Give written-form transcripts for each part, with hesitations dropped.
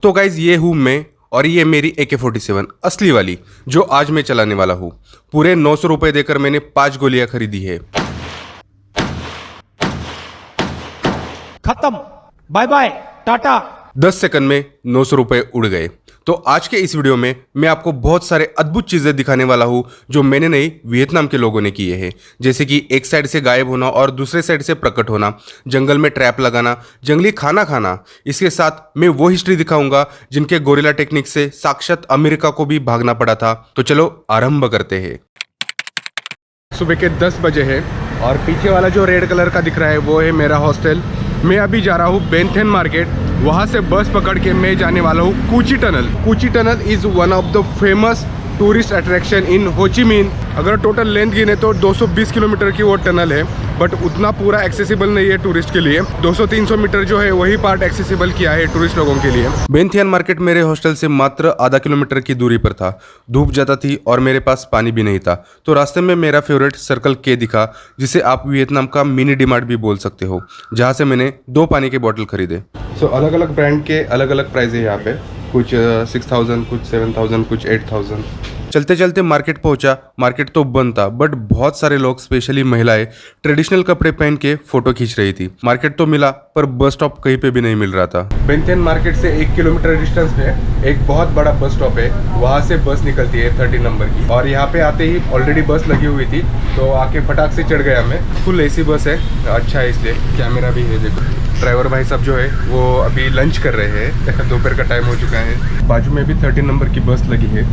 तो गाइज ये हूँ मैं और ये मेरी AK-47 असली वाली जो आज मैं चलाने वाला हूँ। पूरे 900 रुपये देकर मैंने 5 गोलियां खरीदी है। खत्म, बाय बाय, टाटा। 10 सेकंड में 900 रुपये उड़ गए। तो आज के इस वीडियो में मैं आपको बहुत सारे अद्भुत चीजें दिखाने वाला हूँ जो मैंने नहीं वियतनाम के लोगों ने किए हैं। जैसे कि एक साइड से गायब होना और दूसरे साइड से प्रकट होना, जंगल में ट्रैप लगाना, जंगली खाना खाना। इसके साथ मैं वो हिस्ट्री दिखाऊंगा जिनके गोरिल्ला टेक्निक से साक्षात अमेरिका को भी भागना पड़ा था। तो चलो आरंभ करते हैं। सुबह के 10 बजे है और पीछे वाला जो रेड कलर का दिख रहा है वो है मेरा हॉस्टल। मैं अभी जा रहा हूँ बेन थिएन मार्केट। वहाँ से बस पकड़ के मैं जाने वाला हूँ Cu Chi tunnel. Cu Chi tunnel is one of the famous tourist attraction in Ho Chi मिन। अगर टोटल लेंथ गिने तो 220 किलोमीटर की वो टनल है, बट उतना पूरा एक्सेसिबल नहीं है टूरिस्ट के लिए। 200-300 मीटर जो है वही पार्ट एक्सेसिबल किया है टूरिस्ट लोगों के लिए। बेन थिएन मार्केट मेरे हॉस्टल से मात्र आधा किलोमीटर की दूरी पर था। धूप ज़्यादा थी और मेरे पास पानी भी नहीं था, तो रास्ते में मेरा फेवरेट सर्कल के दिखा, जिसे आप वियतनाम का मिनी डिमार्ट भी बोल सकते हो, जहाँ से मैंने 2 पानी के बॉटल खरीदे। सो अलग अलग ब्रांड के अलग अलग प्राइस है यहाँ पे। कुछ 6000, कुछ 7000, कुछ 8000। चलते चलते मार्केट पहुंचा। मार्केट तो बंद था, बट बहुत सारे लोग, स्पेशली महिलाएं, ट्रेडिशनल कपड़े पहन के फोटो खींच रही थी। मार्केट तो मिला, पर बस स्टॉप कहीं पे भी नहीं मिल रहा था। बेन थिएन मार्केट से 1 किलोमीटर डिस्टेंस पे एक बहुत बड़ा बस स्टॉप है। वहाँ से बस निकलती है 30 नंबर की, और यहाँ पे आते ही ऑलरेडी बस लगी हुई थी, तो आके फटाक से चढ़ गया मैं। फुल AC बस है, अच्छा है, इसलिए कैमरा भी है। देखो ड्राइवर भाई साहब जो है वो अभी लंच कर रहे हैं। दोपहर का टाइम हो चुका है। बाजू में भी 30 नंबर की बस लगी है,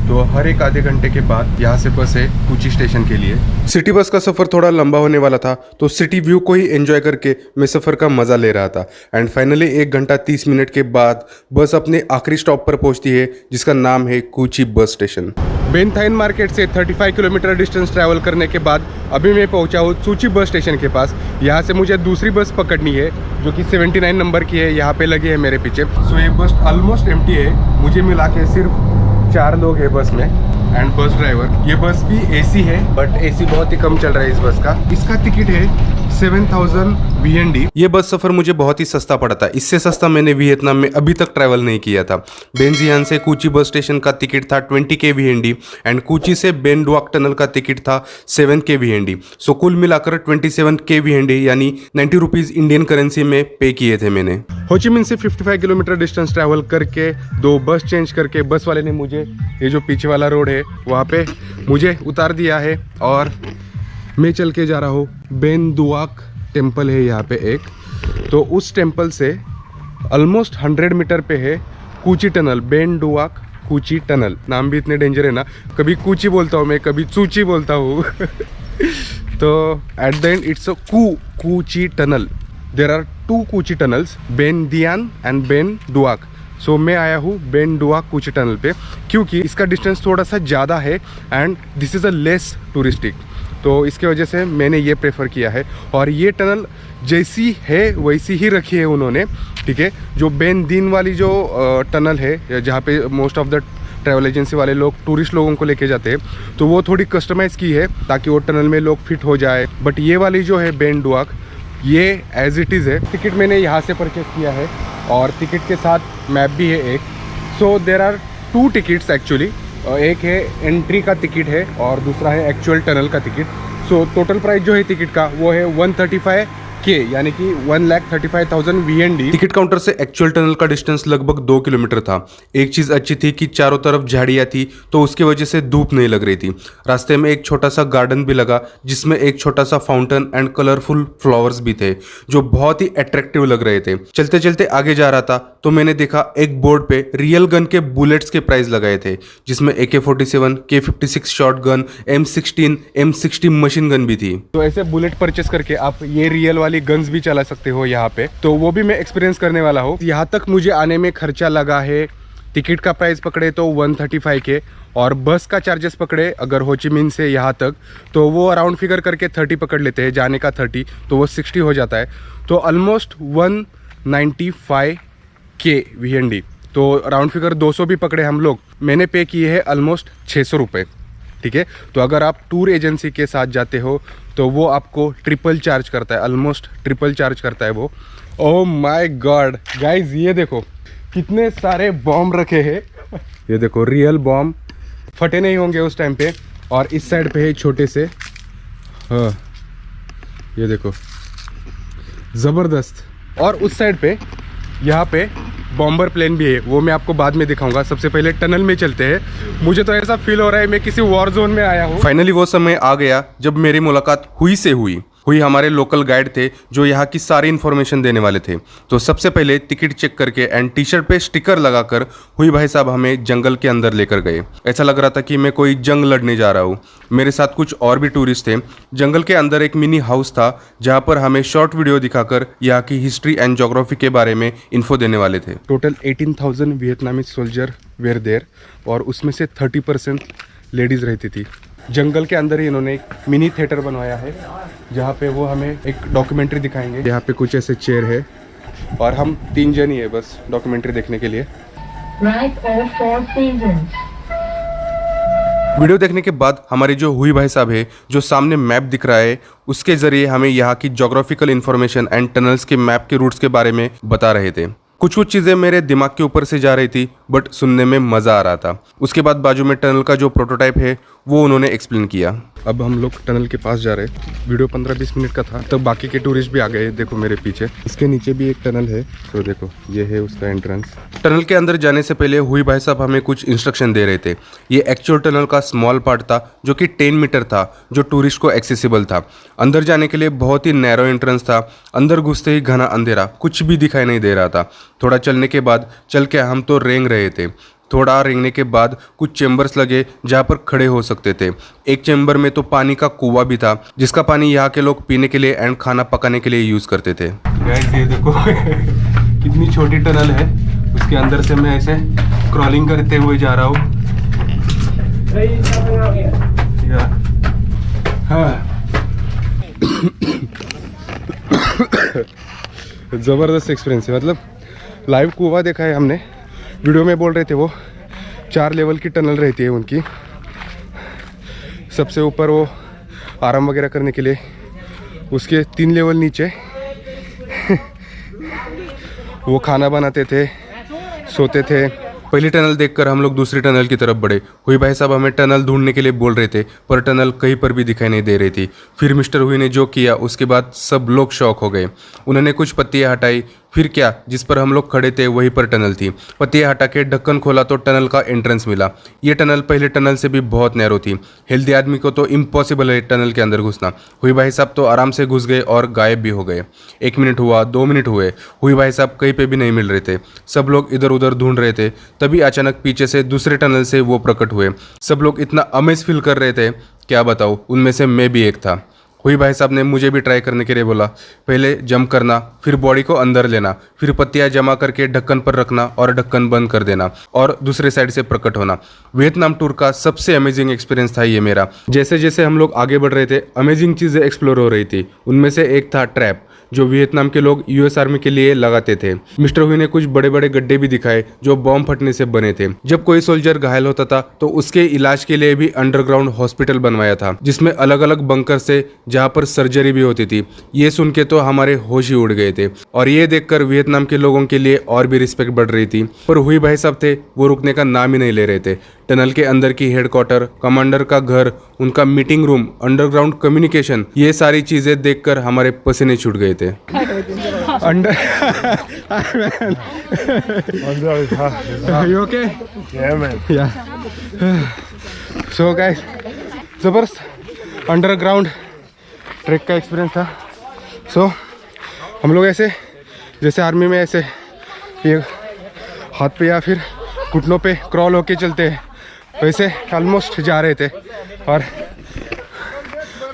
तो हर एक आधे घंटे के बाद यहाँ से बस है कूची स्टेशन के लिए। सिटी बस का सफ़र थोड़ा लंबा होने वाला था, तो सिटी व्यू को ही एंजॉय करके मैं सफ़र का मज़ा ले रहा था। एंड फाइनली 1 घंटा 30 मिनट के बाद बस अपने आखिरी स्टॉप पर पहुँचती है, जिसका नाम है कूची बस स्टेशन। बेन थिएन मार्केट से 35 किलोमीटर डिस्टेंस ट्रैवल करने के बाद अभी मैं पहुंचा हूँ सूची बस स्टेशन के पास। यहाँ से मुझे दूसरी बस पकड़नी है जो कि 79 नंबर की है, यहाँ पे लगी है मेरे पीछे। सो ये बस ऑलमोस्ट एम्प्टी है। मुझे मिला के सिर्फ 4 लोग हैं बस में एंड बस ड्राइवर। ये बस भी AC है, बट AC बहुत ही कम चल रहा है इस बस का। इसका टिकट है 7000 VND। ये बस सफ़र मुझे बहुत ही सस्ता पड़ा था। इससे सस्ता मैंने वियतनाम में अभी तक ट्रैवल नहीं किया था। बेन जियान से कूची बस स्टेशन का टिकट था 20K VND एंड कूची से बेन डुआक टनल का टिकट था 7K VND। सो कुल मिलाकर 27K VND यानी 90 रुपीज़ इंडियन करेंसी में पे किए थे मैंने। हो ची मिन से 55 किलोमीटर डिस्टेंस ट्रैवल करके 2 बस चेंज करके बस वाले ने मुझे ये जो पीछे वाला रोड है वहाँ पे मुझे उतार दिया है, और मैं चल के जा रहा हूँ। बेन डुआक टेम्पल है यहाँ पे एक, तो उस टेम्पल से ऑलमोस्ट 100 मीटर पे है कूची टनल। बेन डुआक कूची टनल, नाम भी इतने डेंजर है ना। कभी कूची बोलता हूँ मैं, कभी चूची बोलता हूँ। तो at the end it's a Cu Chi tunnel. There are 2 Cu Chi tunnels, Ben Dinh and Ben Duoc. So मैं आया हूँ बेन डुआक कूची टनल पे, क्योंकि इसका डिस्टेंस थोड़ा सा ज़्यादा है and this is a less touristic, तो इसके वजह से मैंने ये प्रेफर किया है। और ये टनल जैसी है वैसी ही रखी है उन्होंने, ठीक है। जो बेन दिन वाली जो टनल है, जहाँ पे most of the travel agency वाले लोग टूरिस्ट लोगों को लेके जाते हैं, तो वो थोड़ी कस्टमाइज़ की है ताकि वो टनल में लोग फिट हो जाए। बट ये वाली जो है बेन डुआक, ये एज इट इज़ है। टिकट मैंने यहाँ से परचेस किया है और टिकट के साथ मैप भी है एक। सो देर आर 2 टिकट्स एक्चुअली। एक है एंट्री का टिकट है और दूसरा है एक्चुअल टनल का टिकट। सो टोटल प्राइस जो है टिकट का वो है 135K, यानी कि 1,35,000 VND। टिकट काउंटर से एक्चुअल टनल का डिस्टेंस लगभग 2 किलोमीटर था। एक चीज़ अच्छी थी कि चारों तरफ झाड़ियाँ थी, तो उसकी वजह से धूप नहीं लग रही थी। रास्ते में एक छोटा सा गार्डन भी लगा, जिसमें एक छोटा सा फाउंटेन एंड कलरफुल फ्लावर्स भी थे, जो बहुत ही अट्रैक्टिव लग रहे थे। चलते चलते आगे जा रहा था तो मैंने देखा एक बोर्ड पे रियल गन के बुलेट्स के प्राइस लगाए थे, जिसमें AK-47, K-56 short gun, M16, M60 machine gun भी थी। तो ऐसे बुलेट परचेस करके आप ये रियल वाली गन्स भी चला सकते हो यहाँ पे, तो वो भी मैं एक्सपीरियंस करने वाला हूँ। यहाँ तक मुझे आने में खर्चा लगा है, टिकट का प्राइस पकड़े तो 135K, और बस का चार्जेस पकड़े अगर हो ची मिन से यहाँ तक, तो वो अराउंड फिगर करके 30 पकड़ लेते हैं, जाने का 30, तो वो 60 हो जाता है। तो ऑलमोस्ट 195K VND, तो राउंड फिगर 200 भी पकड़े हम लोग। मैंने पे किए हैं ऑलमोस्ट 600 रुपये, ठीक है। तो अगर आप टूर एजेंसी के साथ जाते हो तो वो आपको ट्रिपल चार्ज करता है, ऑलमोस्ट ट्रिपल चार्ज करता है वो। ओह माय गॉड गाइज, ये देखो कितने सारे बॉम्ब रखे हैं। ये देखो रियल बॉम्ब, फटे नहीं होंगे उस टाइम पे। और इस साइड पे है छोटे से, हाँ ये देखो ज़बरदस्त। और उस साइड पे यहाँ पे बॉम्बर प्लेन भी है, वो मैं आपको बाद में दिखाऊंगा। सबसे पहले टनल में चलते हैं। मुझे तो ऐसा फील हो रहा है मैं किसी वॉर जोन में आया हूँ। फाइनली वो समय आ गया जब मेरी मुलाकात हुई हमारे लोकल गाइड थे जो यहाँ की सारी इन्फॉर्मेशन देने वाले थे। तो सबसे पहले टिकट चेक करके एंड टी शर्ट पे स्टिकर लगाकर हुई भाई साहब हमें जंगल के अंदर लेकर गए। ऐसा लग रहा था कि मैं कोई जंग लड़ने जा रहा हूँ। मेरे साथ कुछ और भी टूरिस्ट थे। जंगल के अंदर एक मिनी हाउस था जहाँ पर हमें शॉर्ट वीडियो दिखाकर यहाँ की हिस्ट्री एंड ज्योग्राफी के बारे में इन्फो देने वाले थे। टोटल 18,000 वियतनामी सोल्जर वेर देयर और उसमें से 30% लेडीज़ रहती थी। जंगल के अंदर ही इन्होंने एक मिनी थिएटर बनवाया है जहाँ पे वो हमें एक डॉक्यूमेंट्री दिखाएंगे। यहाँ पे कुछ ऐसे चेयर है और हम 3 जन ही है बस डॉक्यूमेंट्री देखने के लिए। वीडियो देखने के बाद हमारे जो हुई भाई साहब है, जो सामने मैप दिख रहा है, उसके जरिए हमें यहाँ की ज्योग्राफिकल इन्फॉर्मेशन एंड टनल्स के मैप के रूट्स के बारे में बता रहे थे। कुछ चीज़ें मेरे दिमाग के ऊपर से जा रही थी बट सुनने में मज़ा आ रहा था। उसके बाद बाजू में टनल का जो प्रोटोटाइप है वो उन्होंने एक्सप्लेन किया। अब हम लोग टनल के पास जा रहे हैं। वीडियो 15-20 मिनट का था, तो बाकी के टूरिस्ट भी आ गए। देखो मेरे पीछे, इसके नीचे भी एक टनल है, तो देखो ये है उसका एंट्रेंस। टनल के अंदर जाने से पहले हुई भाई साहब हमें कुछ इंस्ट्रक्शन दे रहे थे। ये एक्चुअल टनल का स्मॉल पार्ट था जो कि 10 मीटर था, जो टूरिस्ट को एक्सेसिबल था। अंदर जाने के लिए बहुत ही नैरो एंट्रेंस था। अंदर घुसते ही घना अंधेरा, कुछ भी दिखाई नहीं दे रहा था। थोड़ा चलने के बाद चल के हम तो रेंग रहे थे। थोड़ा रेंगने के बाद कुछ चेम्बर्स लगे जहाँ पर खड़े हो सकते थे। एक चेम्बर में तो पानी का कुआं भी था जिसका पानी यहाँ के लोग पीने के लिए एंड खाना पकाने के लिए यूज़ करते थे। गाइस ये देखो कितनी छोटी टनल है, उसके अंदर से मैं ऐसे क्रॉलिंग करते हुए जा रहा हूँ। ज़बरदस्त एक्सपीरियंस है। मतलब लाइव कुआं देखा है हमने, वीडियो में बोल रहे थे वो 4 लेवल की टनल रहती है उनकी। सबसे ऊपर वो आराम वगैरह करने के लिए, उसके 3 लेवल नीचे वो खाना बनाते थे, सोते थे। पहली टनल देखकर हम लोग दूसरी टनल की तरफ बढ़े। हुई भाई साहब हमें टनल ढूंढने के लिए बोल रहे थे पर टनल कहीं पर भी दिखाई नहीं दे रही थी। फिर मिस्टर हुई ने जो किया उसके बाद सब लोग शॉक हो गए। उन्होंने कुछ पत्तियां हटाई, फिर क्या, जिस पर हम लोग खड़े थे वहीं पर टनल थी। पत्तियां हटा के ढक्कन खोला तो टनल का एंट्रेंस मिला। ये टनल पहले टनल से भी बहुत नैरो थी। हेल्दी आदमी को तो इम्पॉसिबल है टनल के अंदर घुसना। हुई भाई साहब तो आराम से घुस गए और गायब भी हो गए। 1 मिनट हुआ, 2 मिनट हुए, हुई भाई साहब कहीं पे भी नहीं मिल रहे थे। सब लोग इधर उधर ढूंढ रहे थे। तभी अचानक पीछे से दूसरे टनल से वो प्रकट हुए। सब लोग इतना अमेज फील कर रहे थे, क्या बताऊँ, उनमें से मैं भी एक था। हुई भाई साहब ने मुझे भी ट्राई करने के लिए बोला। पहले जंप करना, फिर बॉडी को अंदर लेना, फिर पत्तियां जमा करके ढक्कन पर रखना और ढक्कन बंद कर देना और दूसरे साइड से प्रकट होना। वियतनाम टूर का सबसे अमेजिंग एक्सपीरियंस था ये मेरा। जैसे जैसे हम लोग आगे बढ़ रहे थे अमेजिंग चीज़ें एक्सप्लोर हो रही थी। उनमें से एक था ट्रैप, जो वियतनाम के लोग यूएस आर्मी के लिए लगाते थे। मिस्टर हुई ने कुछ बड़े बड़े गड्ढे भी दिखाए जो बॉम्ब फटने से बने थे। जब कोई सोल्जर घायल होता था तो उसके इलाज के लिए भी अंडरग्राउंड हॉस्पिटल बनवाया था, जिसमें अलग अलग बंकर से जहाँ पर सर्जरी भी होती थी। ये सुन के तो हमारे होश ही उड़ गए थे और ये देखकर वियतनाम के लोगों के लिए और भी रिस्पेक्ट बढ़ रही थी। पर हुई भाई साहब थे, वो रुकने का नाम ही नहीं ले रहे थे। टनल के अंदर की हेडक्वार्टर, कमांडर का घर, उनका मीटिंग रूम, अंडरग्राउंड कम्युनिकेशन, ये सारी चीजें देखकर हमारे पसीने छूट गए थे। Under You okay? Yeah, man. Yeah. So guys, जबरदस्त अंडरग्राउंड ट्रैक का एक्सपीरियंस था। So हम लोग ऐसे जैसे आर्मी में ऐसे ये हाथ पे या फिर घुटनों पे क्रॉल होके चलते हैं, वैसे ऑलमोस्ट जा रहे थे और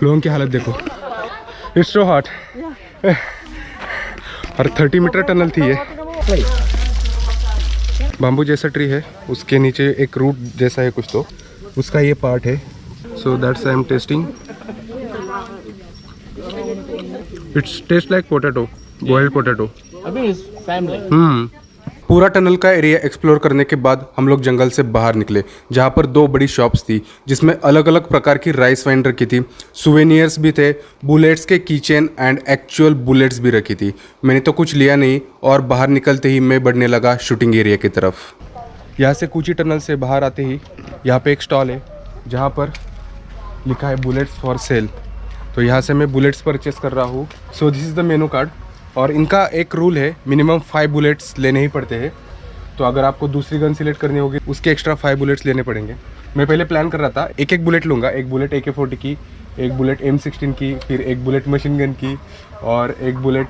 लोगों की हालत देखो, इट्स सो हॉट। और 30 मीटर टनल थी ये। बाम्बू जैसा ट्री है, उसके नीचे एक रूट जैसा है कुछ, तो उसका ये पार्ट है। So that's I am testing, it's taste like potato, boiled potato. पूरा टनल का एरिया एक्सप्लोर करने के बाद हम लोग जंगल से बाहर निकले, जहाँ पर 2 बड़ी शॉप्स थी जिसमें अलग अलग प्रकार की राइस वाइन रखी थी, सुवेनियर्स भी थे, बुलेट्स के कीचेन एंड एक्चुअल बुलेट्स भी रखी थी। मैंने तो कुछ लिया नहीं और बाहर निकलते ही मैं बढ़ने लगा शूटिंग एरिया की तरफ। यहाँ से कूची टनल से बाहर आते ही यहाँ पे एक स्टॉल है जहाँ पर लिखा है बुलेट्स फॉर सेल। तो यहाँ से मैं बुलेट्स परचेस कर रहा हूँ। So this is the menu card और इनका एक रूल है, मिनिमम 5 बुलेट्स लेने ही पड़ते हैं। तो अगर आपको दूसरी गन सिलेक्ट करनी होगी उसके एक्स्ट्रा 5 बुलेट्स लेने पड़ेंगे। मैं पहले प्लान कर रहा था एक बुलेट लूँगा, एक बुलेट AK-40 की, एक बुलेट M16 की, फिर एक बुलेट मशीन गन की और एक बुलेट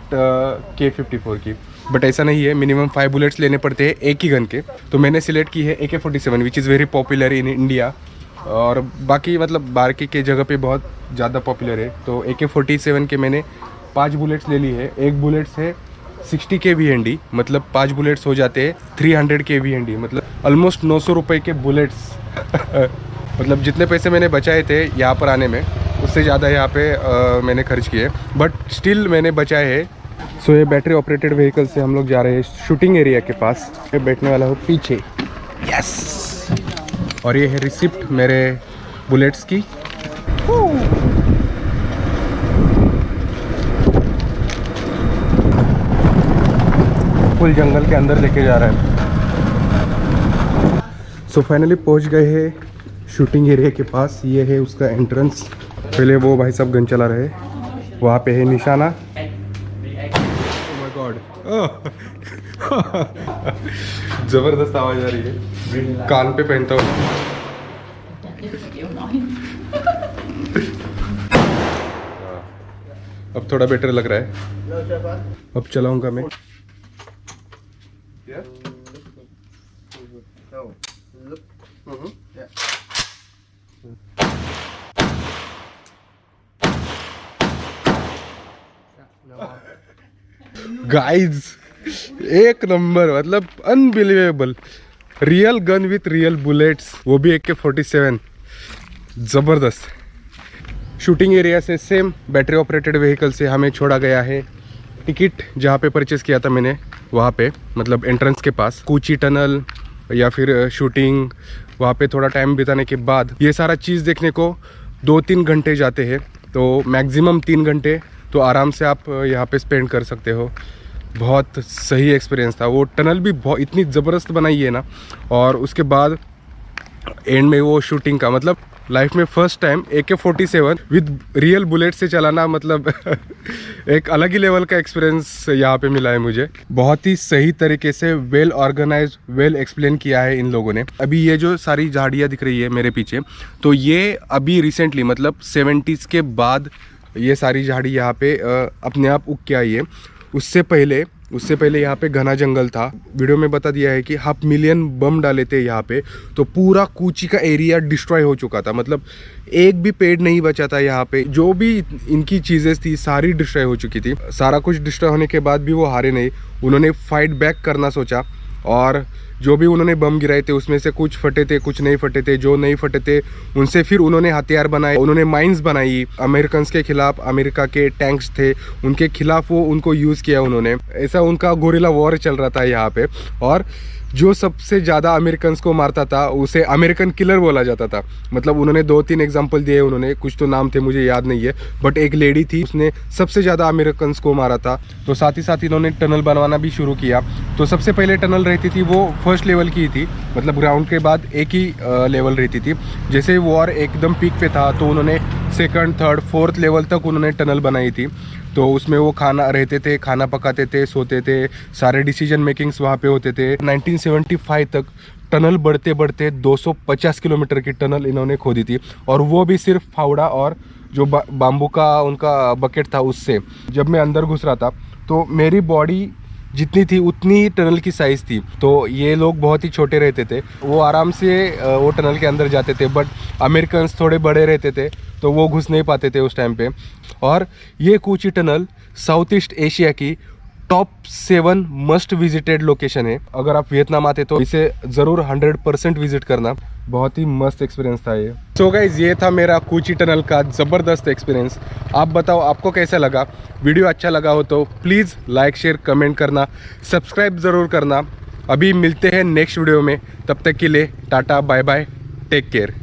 K54 की। बट ऐसा नहीं है, मिनिमम 5 बुलेट्स लेने पड़ते हैं एक ही गन के। तो मैंने सिलेक्ट की है AK-47 which is very popular in India और बाकी मतलब बाकी के जगह पे बहुत ज़्यादा पॉपुलर है। तो AK-47 के मैंने 5 बुलेट्स ले ली है। एक बुलेट्स है 60 के VND, मतलब 5 बुलेट्स हो जाते हैं 300 के VND, मतलब ऑलमोस्ट 900 रुपये के बुलेट्स मतलब जितने पैसे मैंने बचाए थे यहाँ पर आने में उससे ज़्यादा यहाँ पे मैंने खर्च किए, बट स्टिल मैंने बचाए हैं। सो ये बैटरी ऑपरेटेड व्हीकल से हम लोग जा रहे हैं शूटिंग एरिया के पास। मैं बैठने वाला हूँ पीछे, यस। और ये है रिसिप्ट मेरे बुलेट्स की। फुल जंगल के अंदर लेके जा रहा है। सो फाइनली पहुंच गए हैं शूटिंग एरिया के पास। ये है उसका एंट्रेंस। पहले वो भाई साहब गन चला रहे हैं, वहाँ पे है निशाना। ओह माय गॉड, जबरदस्त आवाज आ रही है, कान पे पहनता हूँ। अब थोड़ा बेटर लग रहा है, अब चलाऊंगा मैं। गाइज एक नंबर, मतलब unbelievable, real gun with real bullets, वो भी AK-47, जबरदस्त। शूटिंग एरिया से सेम बैटरी ऑपरेटेड व्हीकल से हमें छोड़ा गया है टिकट जहाँ पे परचेस किया था मैंने, वहाँ पे मतलब एंट्रेंस के पास। कूची टनल या फिर शूटिंग, वहाँ पे थोड़ा टाइम बिताने के बाद ये सारा चीज़ देखने को 2-3 घंटे जाते हैं। तो मैक्सिमम 3 घंटे तो आराम से आप यहाँ पे स्पेंड कर सकते हो। बहुत सही एक्सपीरियंस था। वो टनल भी बहुत इतनी ज़बरदस्त बनाई है ना, और उसके बाद एंड में वो शूटिंग का, मतलब लाइफ में first time AK-47 with real bullet से चलाना, मतलब एक अलग ही लेवल का एक्सपीरियंस यहाँ पे मिला है मुझे। बहुत ही सही तरीके से वेल ऑर्गेनाइज, वेल एक्सप्लेन किया है इन लोगों ने। अभी ये जो सारी झाड़ियाँ दिख रही है मेरे पीछे, तो ये अभी रिसेंटली मतलब 70s के बाद ये सारी झाड़ी यहाँ पे अपने आप उग के आई है। उससे पहले यहाँ पे घना जंगल था। वीडियो में बता दिया है कि 500,000 बम डाले थे यहाँ पे, तो पूरा कूची का एरिया डिस्ट्रॉय हो चुका था। मतलब एक भी पेड़ नहीं बचा था यहाँ पे। जो भी इनकी चीज़ें थी सारी डिस्ट्रॉय हो चुकी थी। सारा कुछ डिस्ट्रॉय होने के बाद भी वो हारे नहीं, उन्होंने फाइट बैक करना सोचा। और जो भी उन्होंने बम गिराए थे उसमें से कुछ फटे थे, कुछ नहीं फटे थे। जो नहीं फटे थे उनसे फिर उन्होंने हथियार बनाए, उन्होंने माइंस बनाई। अमेरिकन्स के खिलाफ, अमेरिका के टैंक्स थे उनके खिलाफ, वो उनको यूज़ किया उन्होंने। ऐसा उनका गोरिल्ला वॉर चल रहा था यहाँ पे। और जो सबसे ज़्यादा अमेरिकन्स को मारता था उसे अमेरिकन किलर बोला जाता था। मतलब उन्होंने 2-3 एग्जाम्पल दिए उन्होंने, कुछ तो नाम थे मुझे याद नहीं है, बट एक लेडी थी उसने सबसे ज़्यादा अमेरिकन्स को मारा था। तो साथ ही साथ इन्होंने टनल बनवाना भी शुरू किया। तो सबसे पहले टनल रहती थी वो फर्स्ट लेवल की थी, मतलब ग्राउंड के बाद एक ही लेवल रहती थी। जैसे वॉर एकदम पीक पे था तो उन्होंने 2nd, 3rd, 4th लेवल तक उन्होंने टनल बनाई थी। तो उसमें वो खाना रहते थे, खाना पकाते थे, सोते थे, सारे डिसीजन मेकिंग्स वहाँ पे होते थे। 1975 तक टनल बढ़ते बढ़ते 250 किलोमीटर की टनल इन्होंने खोदी थी, और वो भी सिर्फ फावड़ा और जो बाम्बू का उनका बकेट था उससे। जब मैं अंदर घुस रहा था तो मेरी बॉडी जितनी थी उतनी ही टनल की साइज़ थी। तो ये लोग बहुत ही छोटे रहते थे, वो आराम से वो टनल के अंदर जाते थे। बट अमेरिकन्स थोड़े बड़े रहते थे तो वो घुस नहीं पाते थे उस टाइम पे। और ये कूची टनल साउथ ईस्ट एशिया की टॉप 7 मस्ट विजिटेड लोकेशन है। अगर आप वियतनाम आते तो इसे ज़रूर 100% विजिट करना। बहुत ही मस्त एक्सपीरियंस था ये। सो गाइज, ये था मेरा कूची टनल का ज़बरदस्त एक्सपीरियंस। आप बताओ आपको कैसा लगा। वीडियो अच्छा लगा हो तो प्लीज़ लाइक, शेयर, कमेंट करना, सब्सक्राइब ज़रूर करना। अभी मिलते हैं नेक्स्ट वीडियो में, तब तक के लिए tata bye bye, take care.